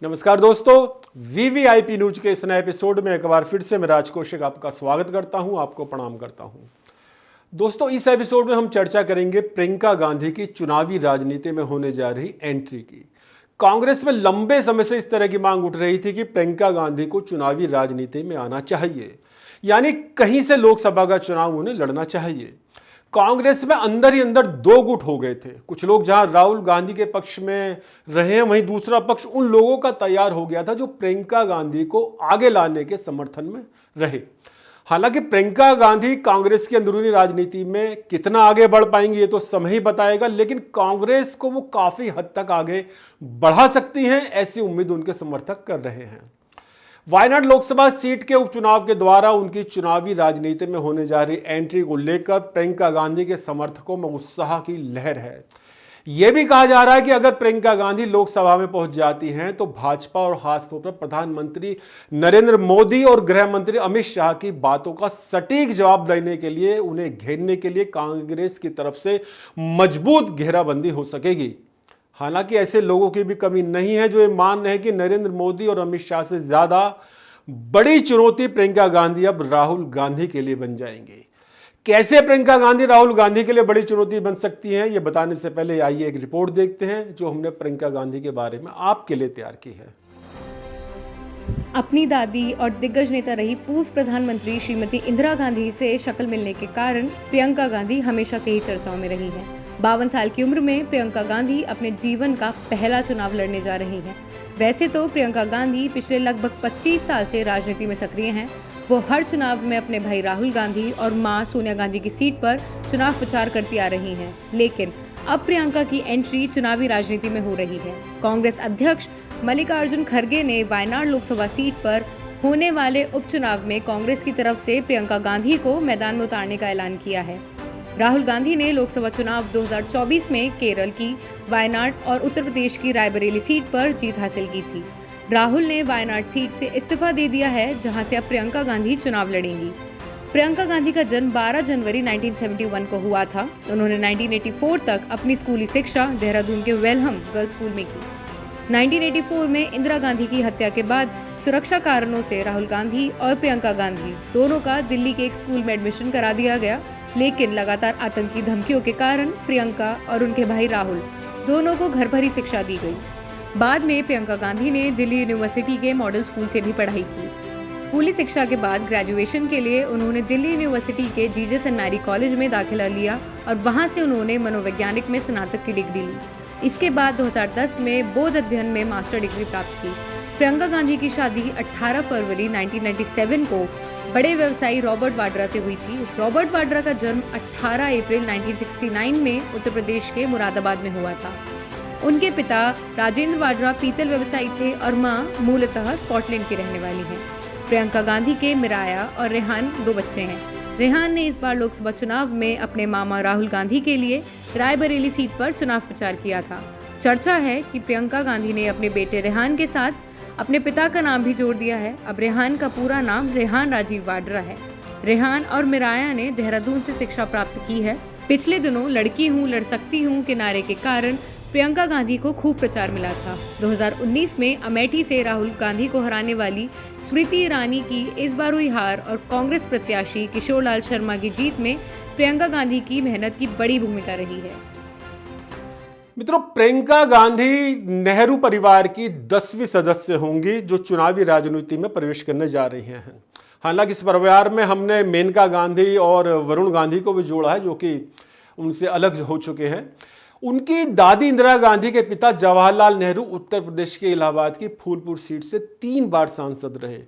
नमस्कार दोस्तों, VVIP news के इस नए एपिसोड में एक बार फिर से मैं राज कौशिक आपका स्वागत करता हूं, आपको प्रणाम करता हूं। दोस्तों, इस एपिसोड में हम चर्चा करेंगे प्रियंका गांधी की चुनावी राजनीति में होने जा रही एंट्री की। कांग्रेस में लंबे समय से इस तरह की मांग उठ रही थी कि प्रियंका गांधी को चुनावी राजनीति में आना चाहिए, यानी कहीं से लोकसभा का चुनाव उन्हें लड़ना चाहिए। कांग्रेस में अंदर ही अंदर दो गुट हो गए थे। कुछ लोग जहां राहुल गांधी के पक्ष में रहे हैं, वहीं दूसरा पक्ष उन लोगों का तैयार हो गया था जो प्रियंका गांधी को आगे लाने के समर्थन में रहे। हालांकि प्रियंका गांधी कांग्रेस की अंदरूनी राजनीति में कितना आगे बढ़ पाएंगी ये तो समय ही बताएगा, लेकिन कांग्रेस को वो काफी हद तक आगे बढ़ा सकती हैं, ऐसी उम्मीद उनके समर्थक कर रहे हैं। वायनाड लोकसभा सीट के उपचुनाव के द्वारा उनकी चुनावी राजनीति में होने जा रही एंट्री को लेकर प्रियंका गांधी के समर्थकों में उत्साह की लहर है। यह भी कहा जा रहा है कि अगर प्रियंका गांधी लोकसभा में पहुंच जाती हैं तो भाजपा और खासतौर पर प्रधानमंत्री नरेंद्र मोदी और गृह मंत्री अमित शाह की बातों का सटीक जवाब देने के लिए, उन्हें घेरने के लिए कांग्रेस की तरफ से मजबूत घेराबंदी हो सकेगी। हालांकि ऐसे लोगों की भी कमी नहीं है जो ये मान रहे हैं कि नरेंद्र मोदी और अमित शाह से ज्यादा बड़ी चुनौती प्रियंका गांधी अब राहुल गांधी के लिए बन जाएंगी। कैसे प्रियंका गांधी राहुल गांधी के लिए बड़ी चुनौती बन सकती हैं, ये बताने से पहले आइए एक रिपोर्ट देखते हैं जो हमने प्रियंका गांधी के बारे में आपके लिए तैयार की है। अपनी दादी और दिग्गज नेता रही पूर्व प्रधानमंत्री श्रीमती इंदिरा गांधी से शक्ल मिलने के कारण प्रियंका गांधी हमेशा से ही चर्चाओं में रही हैं। 52 साल की उम्र में प्रियंका गांधी अपने जीवन का पहला चुनाव लड़ने जा रही हैं। वैसे तो प्रियंका गांधी पिछले लगभग 25 साल से राजनीति में सक्रिय हैं। वो हर चुनाव में अपने भाई राहुल गांधी और मां सोनिया गांधी की सीट पर चुनाव प्रचार करती आ रही हैं। लेकिन अब प्रियंका की एंट्री चुनावी राजनीति में हो रही है। कांग्रेस अध्यक्ष मल्लिकार्जुन खड़गे ने वायनाड लोकसभा सीट पर होने वाले उपचुनाव में कांग्रेस की तरफ से प्रियंका गांधी को मैदान में उतारने का ऐलान किया है। राहुल गांधी ने लोकसभा चुनाव 2024 में केरल की वायनाड और उत्तर प्रदेश की रायबरेली सीट पर जीत हासिल की थी। राहुल ने वायनाड सीट से इस्तीफा दे दिया है, जहां से अब प्रियंका गांधी चुनाव लड़ेंगी। प्रियंका गांधी का जन्म 12 जनवरी 1971 को हुआ था। उन्होंने 1984 तक अपनी स्कूली शिक्षा देहरादून के वेलहम गर्ल्स स्कूल में की। 1984 में इंदिरा गांधी की हत्या के बाद सुरक्षा कारणों से राहुल गांधी और प्रियंका गांधी दोनों का दिल्ली के एक स्कूल में एडमिशन करा दिया गया, लेकिन लगातार आतंकी धमकियों के कारण प्रियंका और उनके भाई राहुल दोनों को घर पर ही शिक्षा दी गई। बाद में प्रियंका गांधी ने दिल्ली यूनिवर्सिटी के मॉडल स्कूल से भी पढ़ाई की। स्कूली शिक्षा के बाद ग्रेजुएशन के लिए उन्होंने दिल्ली यूनिवर्सिटी के जीसस एंड मैरी कॉलेज में दाखिला लिया और वहां से उन्होंने मनोवैज्ञानिक में स्नातक की डिग्री ली। इसके बाद 2010 में बौद्ध अध्ययन में मास्टर डिग्री प्राप्त की। प्रियंका गांधी की शादी 18 फरवरी 1997 को बड़े व्यवसायी रॉबर्ट वाड्रा से हुई थी। रॉबर्ट वाड्रा का जन्म 18 अप्रैल 1969 में उत्तर प्रदेश के मुरादाबाद में हुआ था। उनके पिता राजेंद्र वाड्रा पीतल व्यवसायी थे और मां मूलतः स्कॉटलैंड की रहने वाली हैं। प्रियंका गांधी के मिराया और रेहान 2 बच्चे हैं। रेहान ने इस बार लोकसभा चुनाव में अपने मामा राहुल गांधी के लिए रायबरेली सीट पर चुनाव प्रचार किया था। चर्चा है कि प्रियंका गांधी ने अपने बेटे रेहान के साथ अपने पिता का नाम भी जोड़ दिया है। अब रेहान का पूरा नाम रेहान राजीव वाड्रा है। रेहान और मिराया ने देहरादून से शिक्षा प्राप्त की है। पिछले दिनों लड़की हूँ लड़ सकती हूँ के नारे के कारण प्रियंका गांधी को खूब प्रचार मिला था। 2019 में अमेठी से राहुल गांधी को हराने वाली स्मृति ईरानी की इस बार हुई हार और कांग्रेस प्रत्याशी किशोर लाल शर्मा की जीत में प्रियंका गांधी की मेहनत की बड़ी भूमिका रही है। मित्रों, प्रियंका गांधी नेहरू परिवार की 10वीं सदस्य होंगी जो चुनावी राजनीति में प्रवेश करने जा रही हैं। हालांकि इस परिवार में हमने मेनका गांधी और वरुण गांधी को भी जोड़ा है जो कि उनसे अलग हो चुके हैं। उनकी दादी इंदिरा गांधी के पिता जवाहरलाल नेहरू उत्तर प्रदेश के इलाहाबाद की फूलपुर सीट से 3 बार सांसद रहे।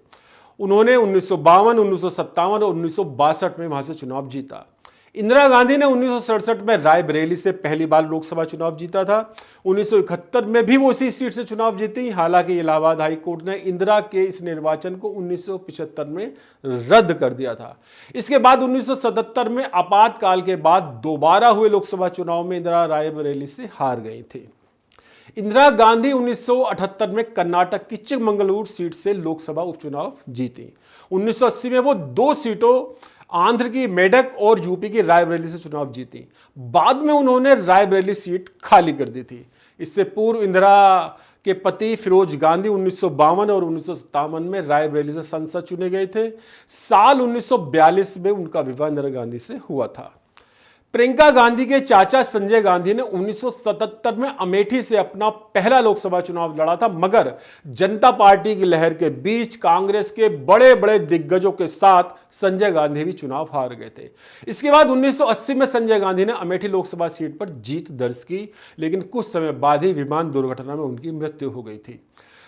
उन्होंने 1952, 1957 और 1962 में वहां से चुनाव जीता। इंदिरा गांधी ने 1967 में रायबरेली से पहली बार लोकसभा चुनाव जीता था। 1971 में भी वो इसी सीट से चुनाव जीती। हालांकि इलाहाबाद हाई कोर्ट ने इंदिरा के इस निर्वाचन को 1975 में रद्द कर दिया था। इसके बाद 1977 में आपातकाल के बाद दोबारा हुए लोकसभा चुनाव में इंदिरा रायबरेली से हार गई थी। इंदिरा गांधी 1978 में कर्नाटक की चिकमंगलूर सीट से लोकसभा उपचुनाव जीती। 1980 में वो 2 सीटों आंध्र की मेडक और यूपी की रायबरेली से चुनाव जीती। बाद में उन्होंने रायबरेली सीट खाली कर दी थी। इससे पूर्व इंदिरा के पति फिरोज गांधी 1952 और 1957 में रायबरेली से सांसद चुने गए थे। साल 1942 में उनका विवाह इंदिरा गांधी से हुआ था। प्रियंका गांधी के चाचा संजय गांधी ने 1977 में अमेठी से अपना पहला लोकसभा चुनाव लड़ा था, मगर जनता पार्टी की लहर के बीच कांग्रेस के बड़े बड़े दिग्गजों के साथ संजय गांधी भी चुनाव हार गए थे। इसके बाद 1980 में संजय गांधी ने अमेठी लोकसभा सीट पर जीत दर्ज की, लेकिन कुछ समय बाद ही विमान दुर्घटना में उनकी मृत्यु हो गई थी।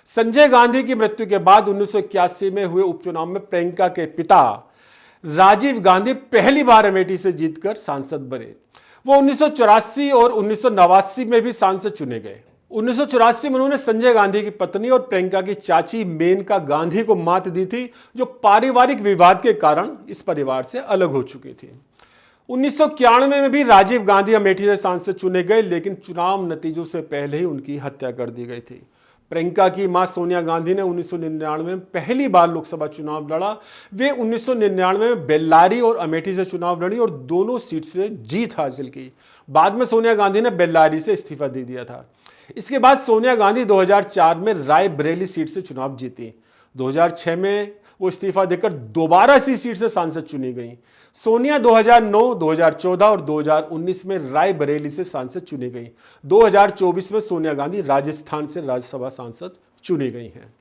संजय गांधी की मृत्यु के बाद 1981 में हुए उपचुनाव में प्रियंका के पिता राजीव गांधी पहली बार अमेठी से जीतकर सांसद बने। वो 1984 और 1989 में भी सांसद चुने गए। 1984 में उन्होंने संजय गांधी की पत्नी और प्रियंका की चाची मेनका गांधी को मात दी थी, जो पारिवारिक विवाद के कारण इस परिवार से अलग हो चुकी थी। 1991 में भी राजीव गांधी अमेठी से सांसद चुने गए, लेकिन चुनाव नतीजों से पहले ही उनकी हत्या कर दी गई थी। प्रियंका की मां सोनिया गांधी ने 1999 में पहली बार लोकसभा चुनाव लड़ा। वे 1999 में बेल्लारी और अमेठी से चुनाव लड़ी और दोनों सीट से जीत हासिल की। बाद में सोनिया गांधी ने बेल्लारी से इस्तीफा दे दिया था। इसके बाद सोनिया गांधी 2004 में रायबरेली सीट से चुनाव जीती। 2006 में वो इस्तीफा देकर दोबारा इसी सीट से सांसद चुनी गई। सोनिया 2009, 2014 और 2019 में रायबरेली से सांसद चुनी गई। 2024 में सोनिया गांधी राजस्थान से राज्यसभा सांसद चुनी गई हैं।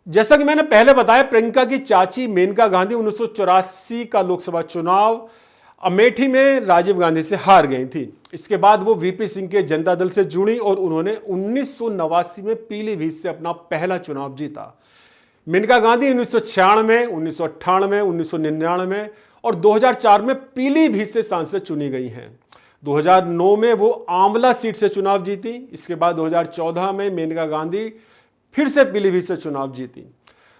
जैसा कि मैंने पहले बताया, प्रियंका की चाची मेनका गांधी 1984 का लोकसभा चुनाव अमेठी में राजीव गांधी से हार गई थी। इसके बाद वो वीपी सिंह के जनता दल से जुड़ी और उन्होंने 1989 में पीलीभीत से अपना पहला चुनाव जीता। मेनका गांधी 1996, 1998, 1999 और 2004 में पीलीभीत से सांसद चुनी गई हैं। 2009 में वो आंवला सीट से चुनाव जीती। इसके बाद 2014 में मेनका गांधी फिर से पीलीभीत से चुनाव जीती।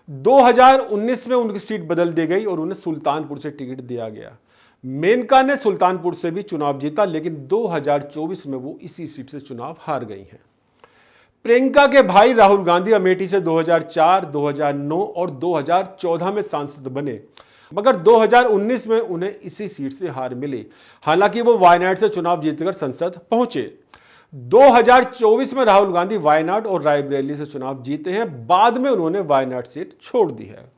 2019 में उनकी सीट बदल दी गई और उन्हें सुल्तानपुर से टिकट दिया गया। मेनका ने सुल्तानपुर से भी चुनाव जीता, लेकिन 2024 में वो इसी सीट से चुनाव हार गई हैं। प्रियंका के भाई राहुल गांधी अमेठी से 2004, 2009 और 2014 में सांसद बने, मगर 2019 में उन्हें इसी सीट से हार मिली। हालांकि वो वायनाड से चुनाव जीतकर संसद पहुंचे। 2024 में राहुल गांधी वायनाड और रायबरेली से चुनाव जीते हैं। बाद में उन्होंने वायनाड सीट छोड़ दी है।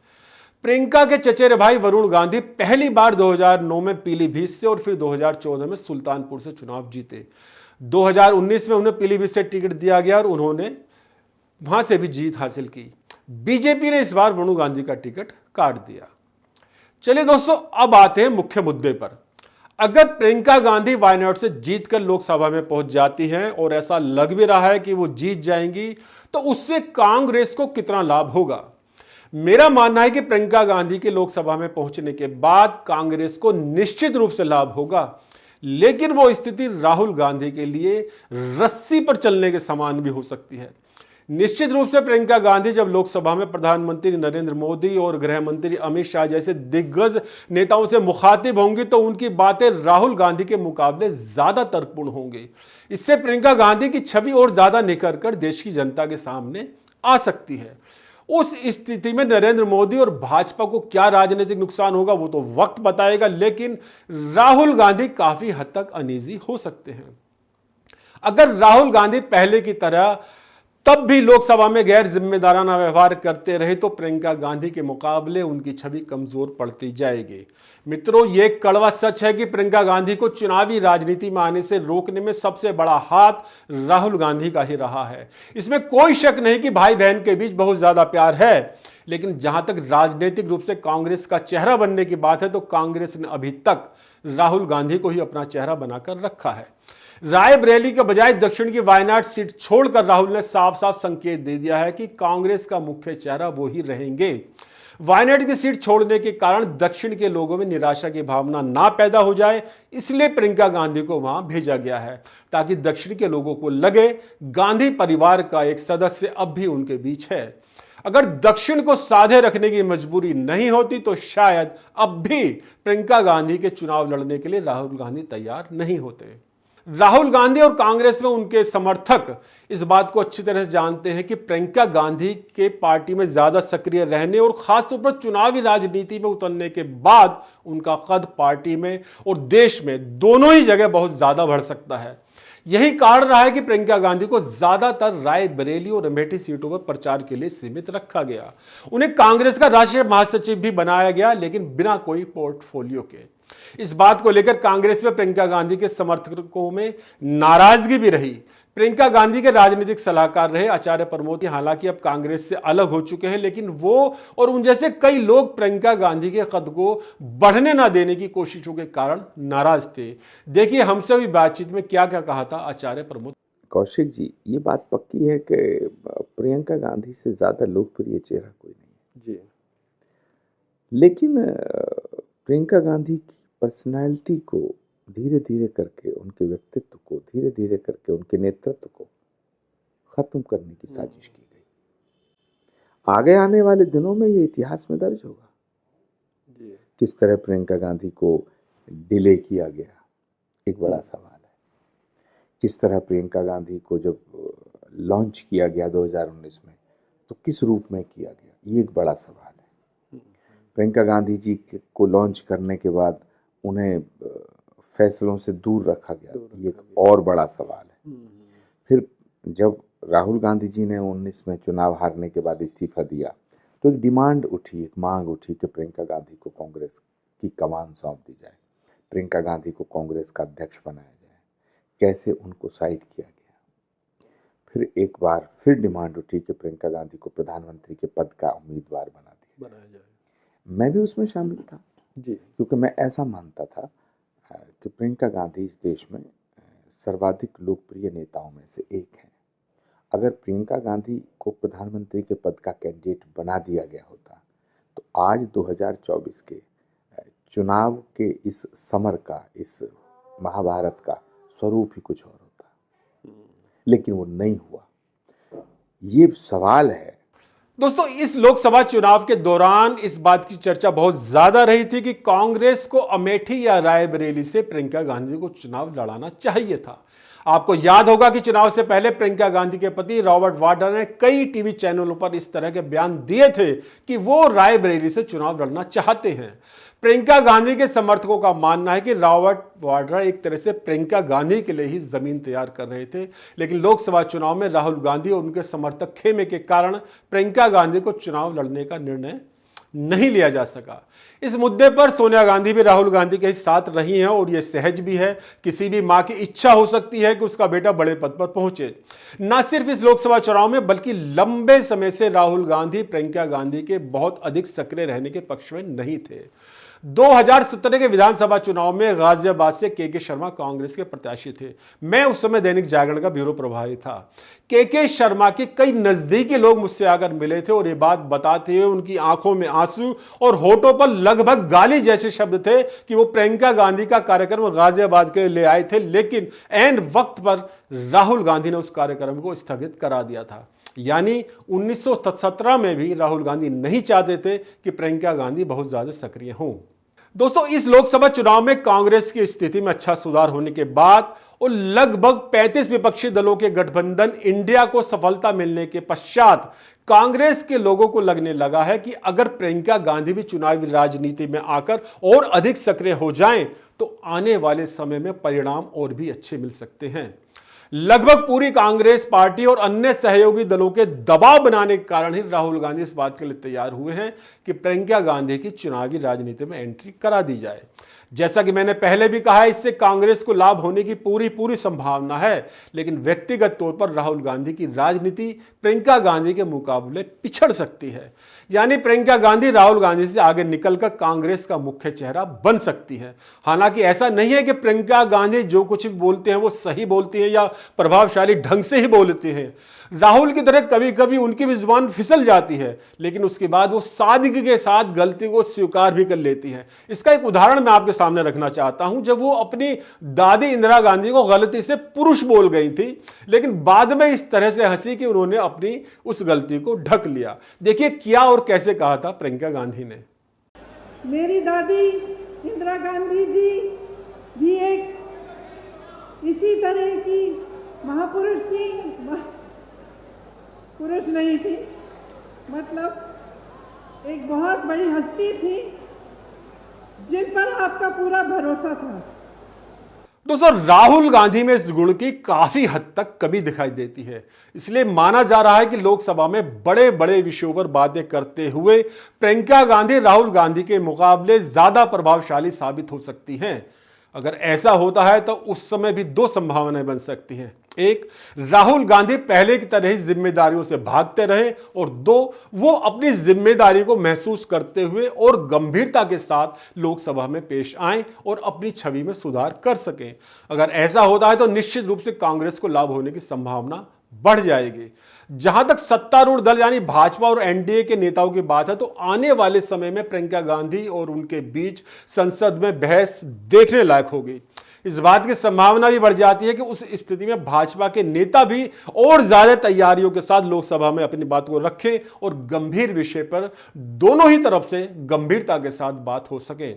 प्रियंका के चचेरे भाई वरुण गांधी पहली बार 2009 में पीलीभीत से और फिर 2014 में सुल्तानपुर से चुनाव जीते। 2019 में उन्हें पीलीभीत से टिकट दिया गया और उन्होंने वहां से भी जीत हासिल की। बीजेपी ने इस बार वरुण गांधी का टिकट काट दिया। चलिए दोस्तों, अब आते हैं मुख्य मुद्दे पर। अगर प्रियंका गांधी वायनाड से जीतकर लोकसभा में पहुंच जाती हैं और ऐसा लग भी रहा है कि वो जीत जाएंगी, तो उससे कांग्रेस को कितना लाभ होगा? मेरा मानना है कि प्रियंका गांधी के लोकसभा में पहुंचने के बाद कांग्रेस को निश्चित रूप से लाभ होगा, लेकिन वो स्थिति राहुल गांधी के लिए रस्सी पर चलने के समान भी हो सकती है। निश्चित रूप से प्रियंका गांधी जब लोकसभा में प्रधानमंत्री नरेंद्र मोदी और गृह मंत्री अमित शाह जैसे दिग्गज नेताओं से मुखातिब होंगी, तो उनकी बातें राहुल गांधी के मुकाबले ज्यादा तर्कपूर्ण होंगी। इससे प्रियंका गांधी की छवि और ज्यादा निखर कर देश की जनता के सामने आ सकती है। उस स्थिति में नरेंद्र मोदी और भाजपा को क्या राजनीतिक नुकसान होगा वो तो वक्त बताएगा, लेकिन राहुल गांधी काफी हद तक अनईजी हो सकते हैं। अगर राहुल गांधी पहले की तरह तब भी लोकसभा में गैर जिम्मेदाराना व्यवहार करते रहे, तो प्रियंका गांधी के मुकाबले उनकी छवि कमजोर पड़ती जाएगी। मित्रों, ये कड़वा सच है कि प्रियंका गांधी को चुनावी राजनीति में आने से रोकने में सबसे बड़ा हाथ राहुल गांधी का ही रहा है। इसमें कोई शक नहीं कि भाई बहन के बीच बहुत ज्यादा प्यार है, लेकिन जहां तक राजनीतिक रूप से कांग्रेस का चेहरा बनने की बात है, तो कांग्रेस ने अभी तक राहुल गांधी को ही अपना चेहरा बनाकर रखा है। रायबरेली के बजाय दक्षिण की वायनाड सीट छोड़कर राहुल ने साफ साफ संकेत दे दिया है कि कांग्रेस का मुख्य चेहरा वो ही रहेंगे। वायनाड की सीट छोड़ने के कारण दक्षिण के लोगों में निराशा की भावना ना पैदा हो जाए, इसलिए प्रियंका गांधी को वहां भेजा गया है, ताकि दक्षिण के लोगों को लगे गांधी परिवार का एक सदस्य अब भी उनके बीच है। अगर दक्षिण को साधे रखने की मजबूरी नहीं होती, तो शायद अब भी प्रियंका गांधी के चुनाव लड़ने के लिए राहुल गांधी तैयार नहीं होते। राहुल गांधी और कांग्रेस में उनके समर्थक इस बात को अच्छी तरह से जानते हैं कि प्रियंका गांधी के पार्टी में ज्यादा सक्रिय रहने और खासतौर पर चुनावी राजनीति में उतरने के बाद उनका कद पार्टी में और देश में दोनों ही जगह बहुत ज्यादा बढ़ सकता है। यही कारण रहा है कि प्रियंका गांधी को ज्यादातर रायबरेली और अमेठी सीटों पर प्रचार के लिए सीमित रखा गया। उन्हें कांग्रेस का राष्ट्रीय महासचिव भी बनाया गया, लेकिन बिना कोई पोर्टफोलियो के। इस बात को लेकर कांग्रेस में प्रियंका गांधी के समर्थकों में नाराजगी भी रही। प्रियंका गांधी के राजनीतिक सलाहकार रहे आचार्य प्रमोद हालांकि अब कांग्रेस से अलग हो चुके हैं, लेकिन वो और उन जैसे कई लोग प्रियंका गांधी के कद को बढ़ने ना देने की कोशिशों के कारण नाराज थे। देखिए हमसे हुई बातचीत में क्या क्या कहा था आचार्य प्रमोद। कौशिक जी, ये बात पक्की है कि प्रियंका गांधी से ज्यादा लोकप्रिय चेहरा कोई नहीं जी, लेकिन प्रियंका गांधी की पर्सनालिटी को धीरे धीरे करके, उनके व्यक्तित्व को धीरे धीरे करके, उनके नेतृत्व को खत्म करने की साजिश की गई। आगे आने वाले दिनों में ये इतिहास में दर्ज होगा जी। किस तरह प्रियंका गांधी को डिले किया गया, एक बड़ा सवाल है। किस तरह प्रियंका गांधी को जब लॉन्च किया गया 2019 में, तो किस रूप में किया गया, ये एक बड़ा सवाल है। प्रियंका गांधी जी को लॉन्च करने के बाद उन्हें फैसलों से दूर रखा गया, ये एक और बड़ा सवाल है। फिर जब राहुल गांधी जी ने 19 में चुनाव हारने के बाद इस्तीफा दिया, तो एक डिमांड उठी, एक मांग उठी कि प्रियंका गांधी को कांग्रेस की कमान सौंप दी जाए, प्रियंका गांधी को कांग्रेस का अध्यक्ष बनाया जाए। कैसे उनको साइड किया गया। फिर एक बार फिर डिमांड उठी कि प्रियंका गांधी को प्रधानमंत्री के पद का उम्मीदवार बनाया जाए। मैं भी उसमें शामिल था जी, क्योंकि मैं ऐसा मानता था कि प्रियंका गांधी इस देश में सर्वाधिक लोकप्रिय नेताओं में से एक है। अगर प्रियंका गांधी को प्रधानमंत्री के पद का कैंडिडेट बना दिया गया होता, तो आज 2024 के चुनाव के इस समर का, इस महाभारत का स्वरूप ही कुछ और होता, लेकिन वो नहीं हुआ। ये सवाल है। दोस्तों, इस लोकसभा चुनाव के दौरान इस बात की चर्चा बहुत ज्यादा रही थी कि कांग्रेस को अमेठी या रायबरेली से प्रियंका गांधी को चुनाव लड़ाना चाहिए था। आपको याद होगा कि चुनाव से पहले प्रियंका गांधी के पति रॉबर्ट वाड्रा ने कई टीवी चैनलों पर इस तरह के बयान दिए थे कि वो रायबरेली से चुनाव लड़ना चाहते हैं। प्रियंका गांधी के समर्थकों का मानना है कि रॉबर्ट वाड्रा एक तरह से प्रियंका गांधी के लिए ही जमीन तैयार कर रहे थे, लेकिन लोकसभा चुनाव में राहुल गांधी और उनके समर्थक खेमे के कारण प्रियंका गांधी को चुनाव लड़ने का निर्णय नहीं लिया जा सका। इस मुद्दे पर सोनिया गांधी भी राहुल गांधी के साथ रही हैं और यह सहज भी है। किसी भी मां की इच्छा हो सकती है कि उसका बेटा बड़े पद पर पहुंचे। न सिर्फ इस लोकसभा चुनाव में, बल्कि लंबे समय से राहुल गांधी प्रियंका गांधी के बहुत अधिक सक्रिय रहने के पक्ष में नहीं थे। 2017 के विधानसभा चुनाव में गाजियाबाद से के शर्मा कांग्रेस के प्रत्याशी थे। मैं उस समय दैनिक जागरण का ब्यूरो प्रभारी था। के शर्मा के कई नजदीकी लोग मुझसे आकर मिले थे और ये बात बताते हुए उनकी आंखों में आंसू और होठों पर लगभग गाली जैसे शब्द थे कि वो प्रियंका गांधी का कार्यक्रम गाजियाबाद के लिए ले आए थे, लेकिन ऐन वक्त पर राहुल गांधी ने उस कार्यक्रम को स्थगित करा दिया था। यानी 1917 में भी राहुल गांधी नहीं चाहते थे कि प्रियंका गांधी बहुत ज्यादा सक्रिय हों। दोस्तों, इस लोकसभा चुनाव में कांग्रेस की स्थिति में अच्छा सुधार होने के बाद और लगभग 35 विपक्षी दलों के गठबंधन इंडिया को सफलता मिलने के पश्चात कांग्रेस के लोगों को लगने लगा है कि अगर प्रियंका गांधी भी चुनावी राजनीति में आकर और अधिक सक्रिय हो जाएं, तो आने वाले समय में परिणाम और भी अच्छे मिल सकते हैं। लगभग पूरी कांग्रेस पार्टी और अन्य सहयोगी दलों के दबाव बनाने के कारण ही राहुल गांधी इस बात के लिए तैयार हुए हैं कि प्रियंका गांधी की चुनावी राजनीति में एंट्री करा दी जाए। जैसा कि मैंने पहले भी कहा, इससे कांग्रेस को लाभ होने की पूरी संभावना है, लेकिन व्यक्तिगत तौर पर राहुल गांधी की राजनीति प्रियंका गांधी के मुकाबले पिछड़ सकती है। यानी प्रियंका गांधी राहुल गांधी से आगे निकलकर कांग्रेस का मुख्य चेहरा बन सकती है। हालांकि ऐसा नहीं है कि प्रियंका गांधी जो कुछ भी बोलते हैं वो सही बोलती हैं या प्रभावशाली ढंग से ही बोलते हैं। राहुल की तरह कभी कभी उनकी भी जुबान फिसल जाती है, लेकिन उसके बाद वो सादगी के साथ गलती को स्वीकार भी कर लेती है। इसका एक उदाहरण मैं आपके सामने रखना चाहता हूं। जब वो अपनी दादी इंदिरा गांधी को गलती से पुरुष बोल गई थी, लेकिन बाद में इस तरह से हंसी कि उन्होंने अपनी उस गलती को ढक लिया। देखिए क्या और कैसे कहा था प्रियंका गांधी ने। मेरी दादी इंदिरा गांधी जी भी एक इसी तरह की महापुरुष थी, पुरुष नहीं थी, मतलब एक बहुत बड़ी हस्ती थी जिन पर आपका पूरा भरोसा था। दोस्तों, राहुल गांधी में इस गुण की काफी हद तक कमी दिखाई देती है। इसलिए माना जा रहा है कि लोकसभा में बड़े बड़े विषयों पर बातें करते हुए प्रियंका गांधी राहुल गांधी के मुकाबले ज्यादा प्रभावशाली साबित हो सकती हैं। अगर ऐसा होता है तो उस समय भी दो संभावनाएं बन सकती हैं। एक, राहुल गांधी पहले की तरह ही जिम्मेदारियों से भागते रहे, और दो, वो अपनी जिम्मेदारी को महसूस करते हुए और गंभीरता के साथ लोकसभा में पेश आएं और अपनी छवि में सुधार कर सकें। अगर ऐसा होता है तो निश्चित रूप से कांग्रेस को लाभ होने की संभावना बढ़ जाएगी। जहां तक सत्तारूढ़ दल यानी भाजपा और एनडीए के नेताओं की बात है, तो आने वाले समय में प्रियंका गांधी और उनके बीच संसद में बहस देखने लायक होगी। इस बात की संभावना भी बढ़ जाती है कि उस स्थिति में भाजपा के नेता भी और ज्यादा तैयारियों के साथ लोकसभा में अपनी बात को रखें और गंभीर विषय पर दोनों ही तरफ से गंभीरता के साथ बात हो सके।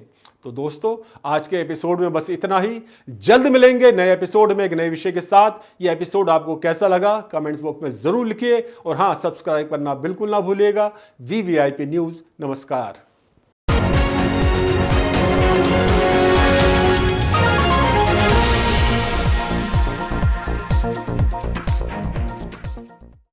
तो दोस्तों, आज के एपिसोड में बस इतना ही। जल्द मिलेंगे नए एपिसोड में एक नए विषय के साथ। यह एपिसोड आपको कैसा लगा कमेंट्स बॉक्स में जरूर लिखिए, और हां, सब्सक्राइब करना बिल्कुल ना भूलिएगा। VVIP न्यूज, नमस्कार।